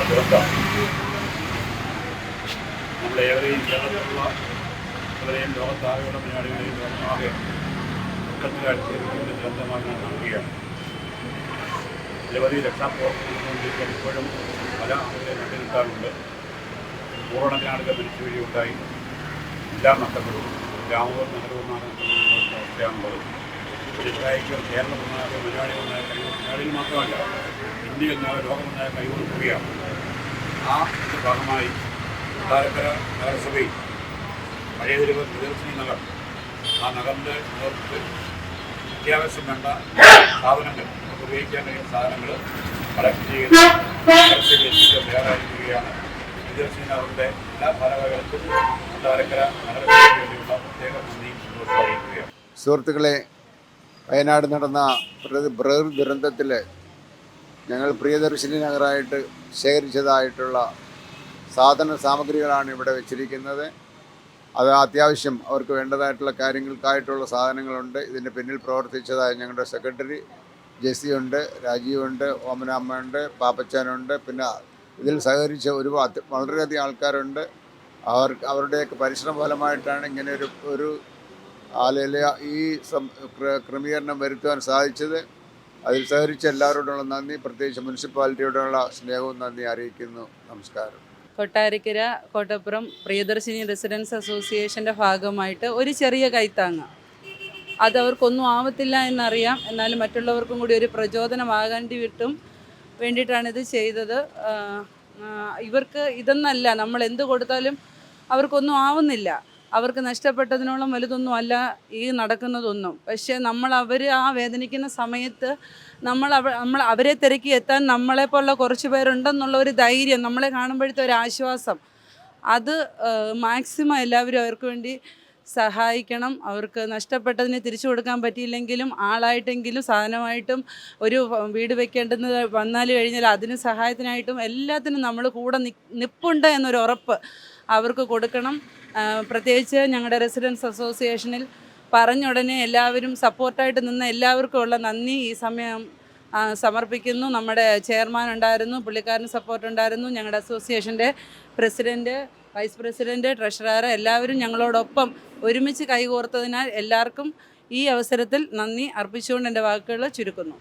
ദുരന്തം നമ്മളേവരെയും കേരളത്തിലുള്ള ഇവരെയും ലോകത്താകെയുള്ള മലയാളികളെയും ലോകമാകെ ദുഃഖത്തിലാഴ്ചയിരിക്കുന്ന ദുരന്തമായി ഞാൻ കാണുകയാണ്. നിരവധി രക്ഷാപ്രവർത്തനങ്ങൾ ഇപ്പോഴും പല ആളുകളെ കണ്ടുനിൽക്കാറുണ്ട്. നൂറുകണക്കിന് ആളുകൾ മരിച്ചു വീഴുകയുണ്ടായി. എല്ലാം നഷ്ടപ്പെടും. ഗ്രാമവും നഗരവും അവസ്ഥയാണുള്ളത്. ഇസ്രായേൽ കേരളമെന്നായ മലയാളികളെന്നായ മലയാളികൾ മാത്രമല്ല, ഇന്ത്യയെന്നായ ലോകമെന്നായ കൈകൊടുക്കുകയാണ്. ആ ഇതിൻ്റെ ഭാഗമായി കൊട്ടാരക്കര നഗരസഭയിൽ പഴയ പ്രിയദർശിനി നഗർ, ആ നഗറിൻ്റെ നേതൃത്വത്തിൽ അത്യാവശ്യം വേണ്ട സാധനങ്ങൾ, നമുക്ക് ഉപയോഗിക്കാൻ കഴിയുന്ന സാധനങ്ങൾ കളക്ട് ചെയ്ത് നഗരസഭയിൽ എത്തിക്കാൻ തയ്യാറായിരിക്കുകയാണ്. പ്രിയദർശിനി നഗറിൻ്റെ എല്ലാ ഭാരവാഹികൾക്കും കൊട്ടാരക്കര നഗരസഭയ്ക്ക് വേണ്ടിയുള്ള പ്രത്യേക നന്ദിയും സന്തോഷവും അറിയിക്കുകയാണ്. സുഹൃത്തുക്കളെ, വയനാട് നടന്ന പ്രകൃതി ദുരന്തത്തിൽ ഞങ്ങൾ പ്രിയദർശിനി നഗറായിട്ട് ശേഖരിച്ചതായിട്ടുള്ള സാമഗ്രികളാണ് ഇവിടെ വെച്ചിരിക്കുന്നത്. അത് അത്യാവശ്യം അവർക്ക് വേണ്ടതായിട്ടുള്ള കാര്യങ്ങൾക്കായിട്ടുള്ള സാധനങ്ങളുണ്ട്. ഇതിൻ്റെ പിന്നിൽ പ്രവർത്തിച്ചതായ ഞങ്ങളുടെ സെക്രട്ടറി ജെസ്സിയുണ്ട്, രാജീവുണ്ട്, ഓമനാമ്മയുണ്ട്, പാപ്പച്ചാനുണ്ട്. പിന്നെ ഇതിൽ സഹകരിച്ച വളരെയധികം ആൾക്കാരുണ്ട്. അവരുടെയൊക്കെ പരിശ്രമ ഫലമായിട്ടാണ് ഇങ്ങനെ ഒരു ഈ ക്രമീകരണം വരുത്തുവാൻ സാധിച്ചത്. അതിൽ സഹകരിച്ച എല്ലാവരോടുള്ള നന്ദി, പ്രത്യേകിച്ച് മുനിസിപ്പാലിറ്റിയോടുള്ള സ്നേഹവും നന്ദി അറിയിക്കുന്നു. നമസ്കാരം. കൊട്ടാരക്കര കോട്ടപ്പുറം പ്രിയദർശിനി റെസിഡൻസ് അസോസിയേഷൻ്റെ ഭാഗമായിട്ട് ഒരു ചെറിയ കൈത്താങ്ങ്, അതവർക്കൊന്നും ആവത്തില്ല എന്നറിയാം, എന്നാലും മറ്റുള്ളവർക്കും കൂടി ഒരു പ്രചോദനമാകേണ്ടി വേണ്ടിയിട്ടാണിത് ചെയ്തത്. ഇവർക്ക് ഇതൊന്നല്ല, നമ്മൾ എന്ത് കൊടുത്താലും അവർക്കൊന്നും ആവുന്നില്ല. അവർക്ക് നഷ്ടപ്പെട്ടതിനോളം വലുതൊന്നും അല്ല ഈ നടക്കുന്നതൊന്നും. പക്ഷേ അവർ ആ വേദനിക്കുന്ന സമയത്ത് നമ്മൾ അവരെ തിരക്കി എത്താൻ നമ്മളെപ്പോലുള്ള കുറച്ച് പേരുണ്ടെന്നുള്ള ഒരു ധൈര്യം, നമ്മളെ കാണുമ്പോഴത്തെ ഒരു ആശ്വാസം, അത് മാക്സിമം എല്ലാവരും അവർക്ക് വേണ്ടി സഹായിക്കണം. അവർക്ക് നഷ്ടപ്പെട്ടതിന് തിരിച്ചു കൊടുക്കാൻ പറ്റിയില്ലെങ്കിലും ആളായിട്ടെങ്കിലും സാധനമായിട്ടും ഒരു വീട് വെക്കേണ്ടെന്ന് വന്നാൽ കഴിഞ്ഞാൽ അതിന് സഹായത്തിനായിട്ടും എല്ലാത്തിനും നമ്മൾ കൂടെ നിൽപ്പുണ്ട് എന്നൊരു ഉറപ്പ് അവർക്ക് കൊടുക്കണം. പ്രത്യേകിച്ച് ഞങ്ങളുടെ റെസിഡൻസ് അസോസിയേഷനിൽ പറഞ്ഞ ഉടനെ എല്ലാവരും സപ്പോർട്ടായിട്ട് നിന്ന എല്ലാവർക്കും ഉള്ള നന്ദി ഈ സമയം സമർപ്പിക്കുന്നു. നമ്മുടെ ചെയർമാൻ ഉണ്ടായിരുന്നു, പുള്ളിക്കാരന് സപ്പോർട്ട് ഉണ്ടായിരുന്നു. ഞങ്ങളുടെ അസോസിയേഷൻ്റെ പ്രസിഡൻറ്റ്, വൈസ് പ്രസിഡൻറ്റ്, ട്രഷറർ എല്ലാവരും ഞങ്ങളോടൊപ്പം ഒരുമിച്ച് കൈകോർത്തതിനാൽ എല്ലാവർക്കും ഈ അവസരത്തിൽ നന്ദി അർപ്പിച്ചുകൊണ്ട് എൻ്റെ വാക്കുകൾ ചുരുക്കുന്നു.